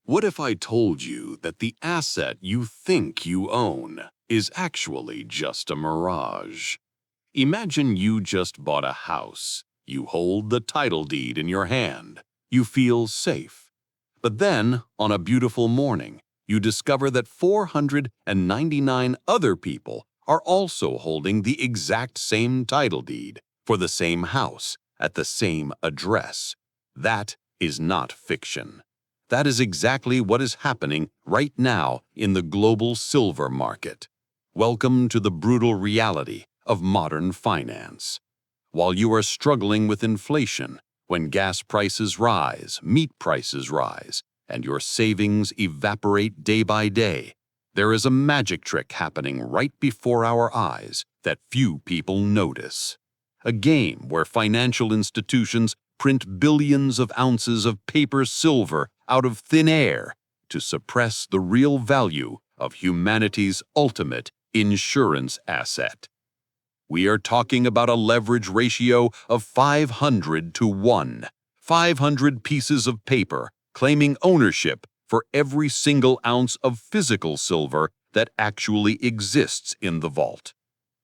What if I told you that the asset you think you own is actually just a mirage? Imagine you just bought a house. You hold the title deed in your hand. You feel safe. But then, on a beautiful morning, you discover that 499 other people are also holding the exact same title deed for the same house at the same address. That is not fiction. That is exactly what is happening right now in the global silver market. Welcome to the brutal reality of modern finance. While you are struggling with inflation, when gas prices rise, meat prices rise, and your savings evaporate day by day, there is a magic trick happening right before our eyes that few people notice. A game where financial institutions print billions of ounces of paper silver out of thin air to suppress the real value of humanity's ultimate insurance asset. We are talking about a leverage ratio of 500 to 1, 500 pieces of paper claiming ownership for every single ounce of physical silver that actually exists in the vault.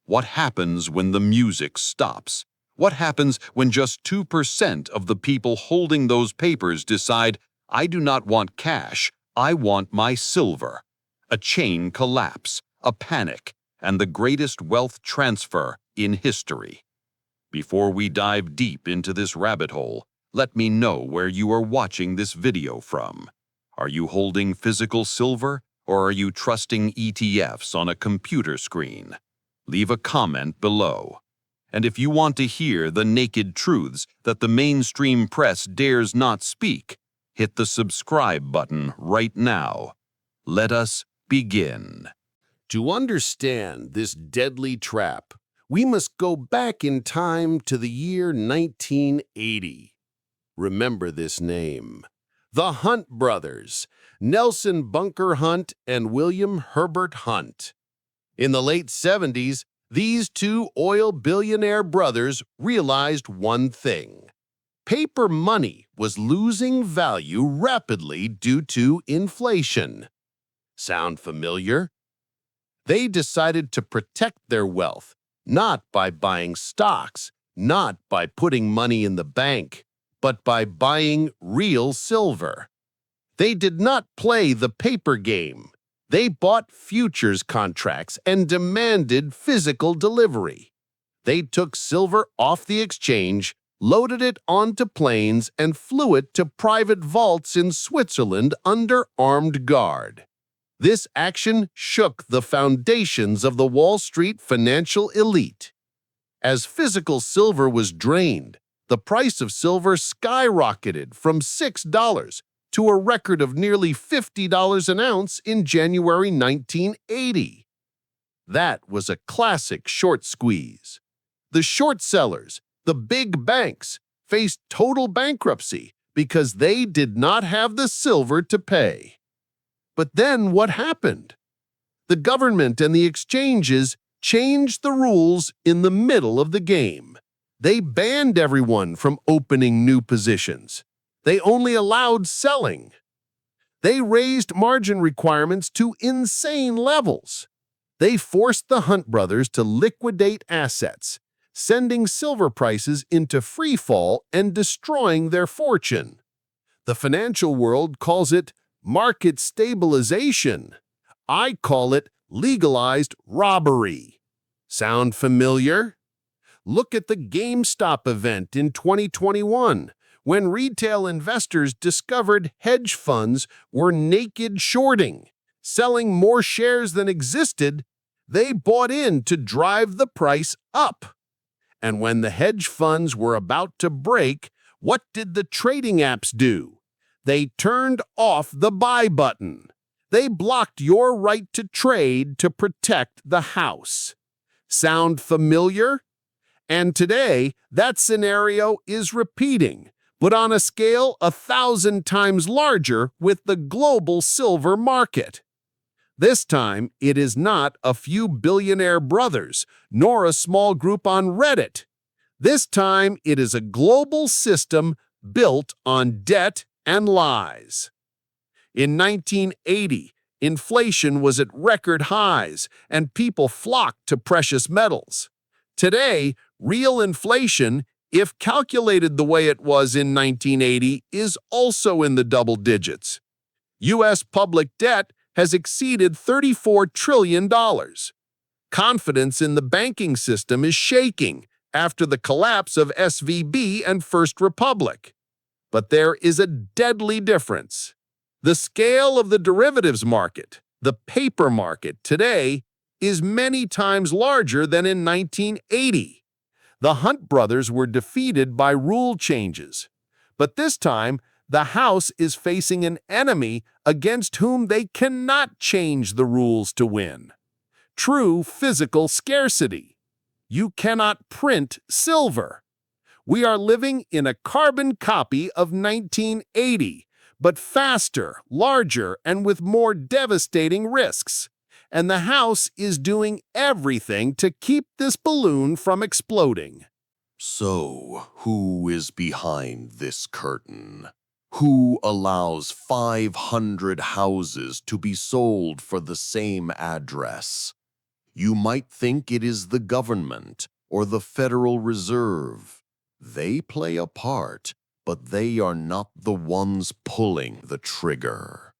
What happens when the music stops? What happens when just 2% of the people holding those papers decide, I do not want cash, I want my silver? A chain collapse, a panic, and the greatest wealth transfer in history. Before we dive deep into this rabbit hole, let me know where you are watching this video from. Are you holding physical silver, or are you trusting ETFs on a computer screen? Leave a comment below. And if you want to hear the naked truths that the mainstream press dares not speak, hit the subscribe button right now. Let us begin. To understand this deadly trap, we must go back in time to the year 1980. Remember this name. The Hunt brothers, Nelson Bunker Hunt and William Herbert Hunt. In the late 70s, these two oil billionaire brothers realized one thing. Paper money was losing value rapidly due to inflation. Sound familiar? They decided to protect their wealth, not by buying stocks, not by putting money in the bank, but by buying real silver. They did not play the paper game. They bought futures contracts and demanded physical delivery. They took silver off the exchange, loaded it onto planes, and flew it to private vaults in Switzerland under armed guard. This action shook the foundations of the Wall Street financial elite. As physical silver was drained, the price of silver skyrocketed from $6 to a record of nearly $50 an ounce in January 1980. That was a classic short squeeze. The short sellers, the big banks, faced total bankruptcy because they did not have the silver to pay. But then what happened? The government and the exchanges changed the rules in the middle of the game. They banned everyone from opening new positions. They only allowed selling. They raised margin requirements to insane levels. They forced the Hunt brothers to liquidate assets, sending silver prices into free fall and destroying their fortune. The financial world calls it market stabilization. I call it legalized robbery. Sound familiar? Look at the GameStop event in 2021, when retail investors discovered hedge funds were naked shorting, selling more shares than existed. They bought in to drive the price up. And when the hedge funds were about to break, what did the trading apps do? They turned off the buy button. They blocked your right to trade to protect the house. Sound familiar? And today, that scenario is repeating, but on a scale 1,000 times larger with the global silver market. This time, it is not a few billionaire brothers, nor a small group on Reddit. This time, it is a global system built on debt and lies. In 1980, inflation was at record highs, and people flocked to precious metals. Today, real inflation, if calculated the way it was in 1980, is also in the double digits. U.S. public debt has exceeded $34 trillion. Confidence in the banking system is shaking after the collapse of SVB and First Republic. But there is a deadly difference. The scale of the derivatives market, the paper market today, is many times larger than in 1980. The Hunt brothers were defeated by rule changes. But this time, the House is facing an enemy against whom they cannot change the rules to win. True physical scarcity. You cannot print silver. We are living in a carbon copy of 1980, but faster, larger, and with more devastating risks. And the House is doing everything to keep this balloon from exploding. So, who is behind this curtain? Who allows 500 houses to be sold for the same address? You might think it is the government or the Federal Reserve. They play a part, but they are not the ones pulling the trigger.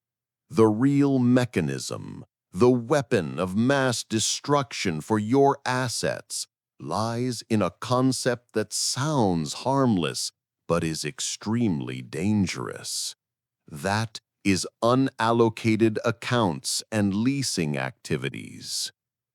The real mechanism, the weapon of mass destruction for your assets, lies in a concept that sounds harmless but is extremely dangerous. That is unallocated accounts and leasing activities.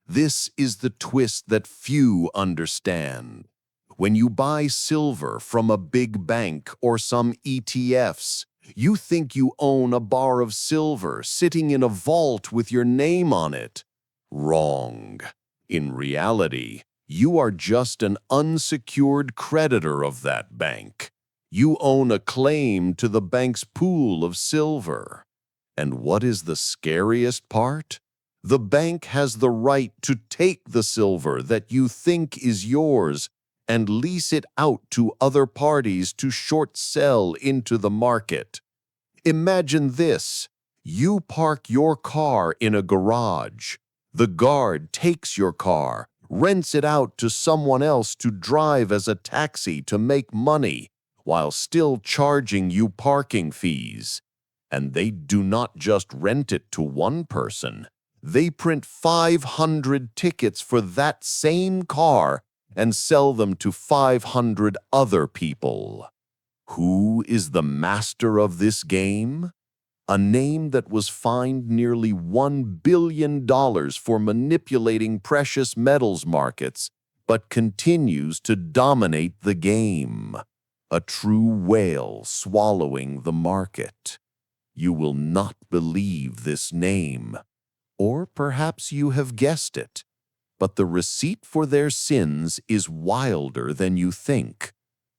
This is the twist that few understand. When you buy silver from a big bank or some ETFs, you think you own a bar of silver sitting in a vault with your name on it. Wrong. In reality, you are just an unsecured creditor of that bank. You own a claim to the bank's pool of silver. And what is the scariest part? The bank has the right to take the silver that you think is yours and lease it out to other parties to short sell into the market. Imagine this. You park your car in a garage. The guard takes your car, rents it out to someone else to drive as a taxi to make money, while still charging you parking fees. And they do not just rent it to one person. They print 500 tickets for that same car and sell them to 500 other people. Who is the master of this game? A name that was fined nearly $1 billion for manipulating precious metals markets, but continues to dominate the game. A true whale swallowing the market. You will not believe this name. Or perhaps you have guessed it. But the receipt for their sins is wilder than you think.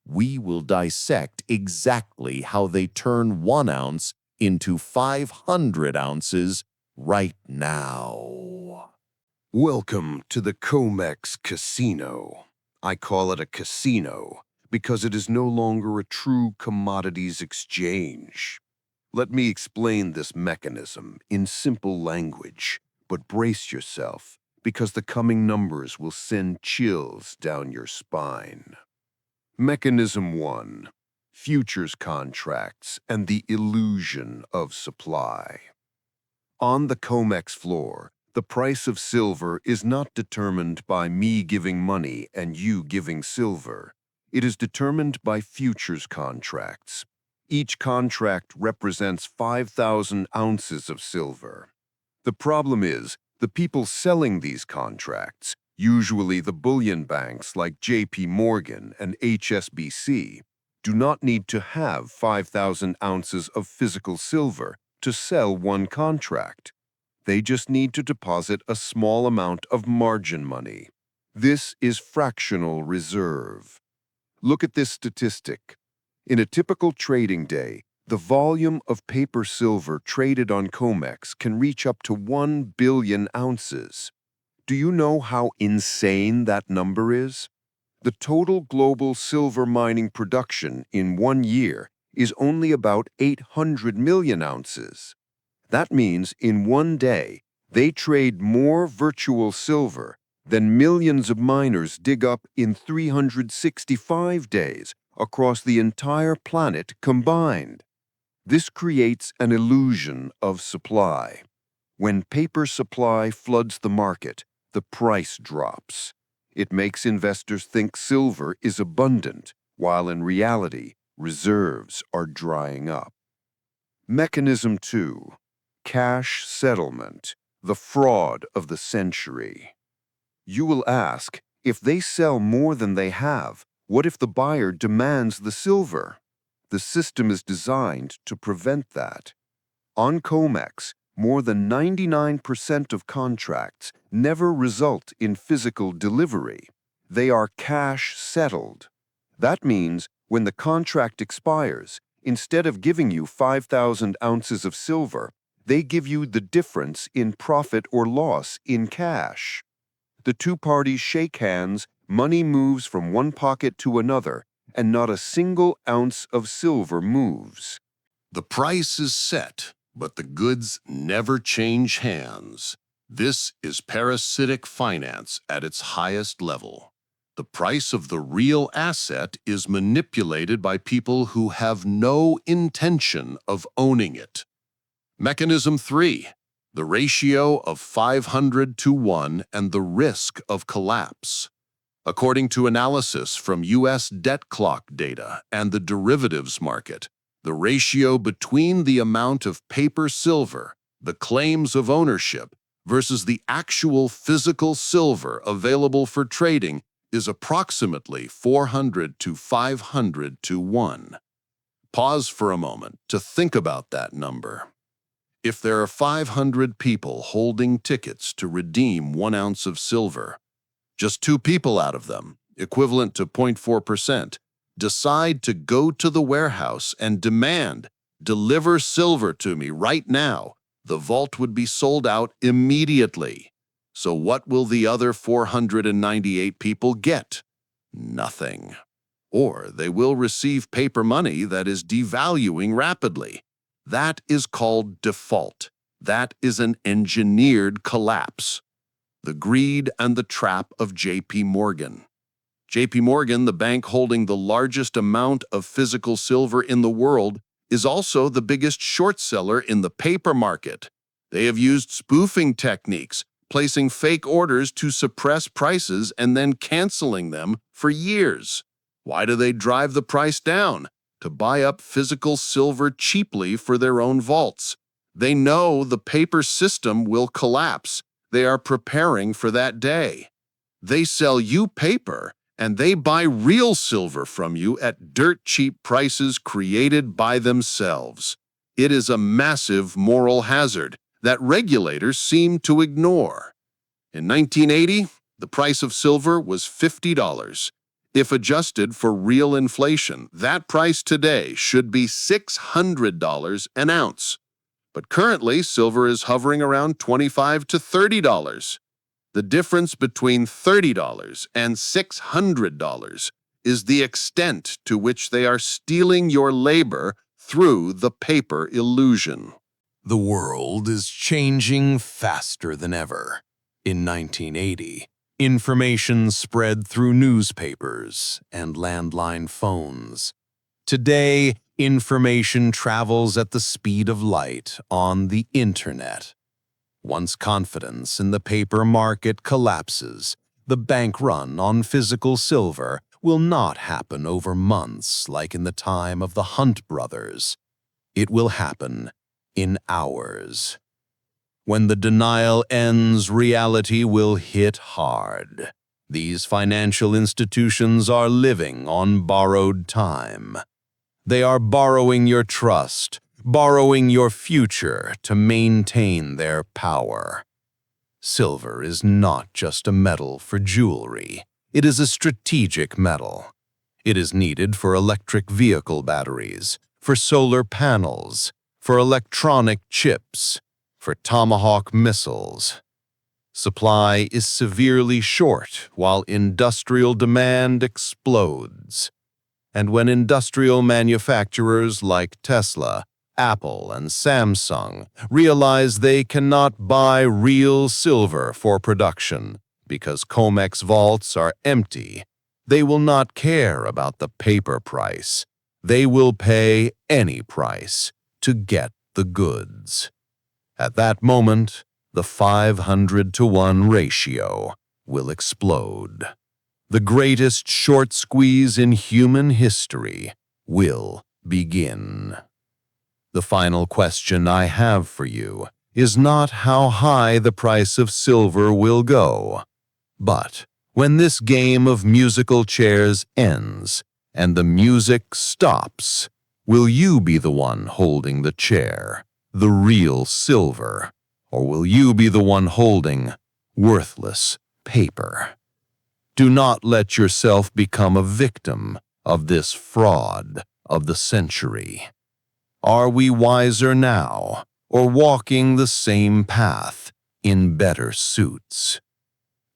We will dissect exactly how they turn 1 ounce into 500 ounces right now. Welcome to the COMEX casino. I call it a casino because it is no longer a true commodities exchange. Let me explain this mechanism in simple language, but brace yourself because the coming numbers will send chills down your spine. Mechanism 1. Futures contracts and the illusion of supply. On the COMEX floor, the price of silver is not determined by me giving money and you giving silver. It is determined by futures contracts. Each contract represents 5,000 ounces of silver. The problem is, the people selling these contracts, usually the bullion banks like J.P. Morgan and HSBC, do not need to have 5,000 ounces of physical silver to sell one contract. They just need to deposit a small amount of margin money. This is fractional reserve. Look at this statistic. In a typical trading day, the volume of paper silver traded on COMEX can reach up to 1 billion ounces. Do you know how insane that number is? The total global silver mining production in 1 year is only about 800 million ounces. That means in one day, they trade more virtual silver than millions of miners dig up in 365 days across the entire planet combined. This creates an illusion of supply. When paper supply floods the market, the price drops. It makes investors think silver is abundant, while in reality, reserves are drying up. Mechanism 2. Cash settlement, the fraud of the century. You will ask, if they sell more than they have, what if the buyer demands the silver? The system is designed to prevent that. On COMEX, more than 99% of contracts never result in physical delivery. They are cash settled. That means when the contract expires, instead of giving you 5,000 ounces of silver, they give you the difference in profit or loss in cash. The two parties shake hands, money moves from one pocket to another, and not a single ounce of silver moves. The price is set, but the goods never change hands. This is parasitic finance at its highest level. The price of the real asset is manipulated by people who have no intention of owning it. Mechanism 3. The ratio of 500 to 1 and the risk of collapse. According to analysis from U.S. debt clock data and the derivatives market, the ratio between the amount of paper silver, the claims of ownership, versus the actual physical silver available for trading is approximately 400 to 500 to 1. Pause for a moment to think about that number. If there are 500 people holding tickets to redeem 1 ounce of silver, just 2 people out of them, equivalent to 0.4%, decide to go to the warehouse and demand, "Deliver silver to me right now," the vault would be sold out immediately. So what will the other 498 people get? Nothing. Or they will receive paper money that is devaluing rapidly. That is called default. That is an engineered collapse. The greed and the trap of J.P. Morgan. J.P. Morgan, the bank holding the largest amount of physical silver in the world, is also the biggest short seller in the paper market. They have used spoofing techniques, placing fake orders to suppress prices and then canceling them for years. Why do they drive the price down? To buy up physical silver cheaply for their own vaults. They know the paper system will collapse. They are preparing for that day. They sell you paper, and they buy real silver from you at dirt-cheap prices created by themselves. It is a massive moral hazard that regulators seem to ignore. In 1980, the price of silver was $50. If adjusted for real inflation, that price today should be $600 an ounce. But currently, silver is hovering around $25 to $30. The difference between $30 and $600 is the extent to which they are stealing your labor through the paper illusion. The world is changing faster than ever. In 1980, information spread through newspapers and landline phones. Today, information travels at the speed of light on the internet. Once confidence in the paper market collapses, the bank run on physical silver will not happen over months like in the time of the Hunt brothers. It will happen in hours. When the denial ends, reality will hit hard. These financial institutions are living on borrowed time. They are borrowing your trust, borrowing your future to maintain their power. Silver is not just a metal for jewelry. It is a strategic metal. It is needed for electric vehicle batteries, for solar panels, for electronic chips, for Tomahawk missiles. Supply is severely short while industrial demand explodes. And when industrial manufacturers like Tesla Apple and Samsung realize they cannot buy real silver for production because COMEX vaults are empty. They will not care about the paper price. They will pay any price to get the goods. At that moment, the 500-to-1 ratio will explode. The greatest short squeeze in human history will begin. The final question I have for you is not how high the price of silver will go, but when this game of musical chairs ends and the music stops, will you be the one holding the chair, the real silver, or will you be the one holding worthless paper? Do not let yourself become a victim of this fraud of the century. Are we wiser now, or walking the same path in better suits?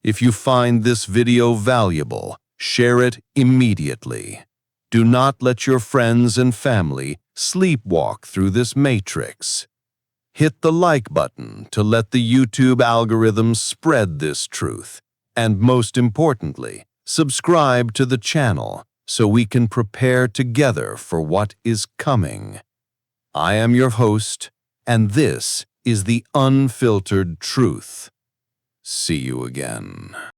If you find this video valuable, share it immediately. Do not let your friends and family sleepwalk through this matrix. Hit the like button to let the YouTube algorithm spread this truth. And most importantly, subscribe to the channel so we can prepare together for what is coming. I am your host, and this is the unfiltered truth. See you again.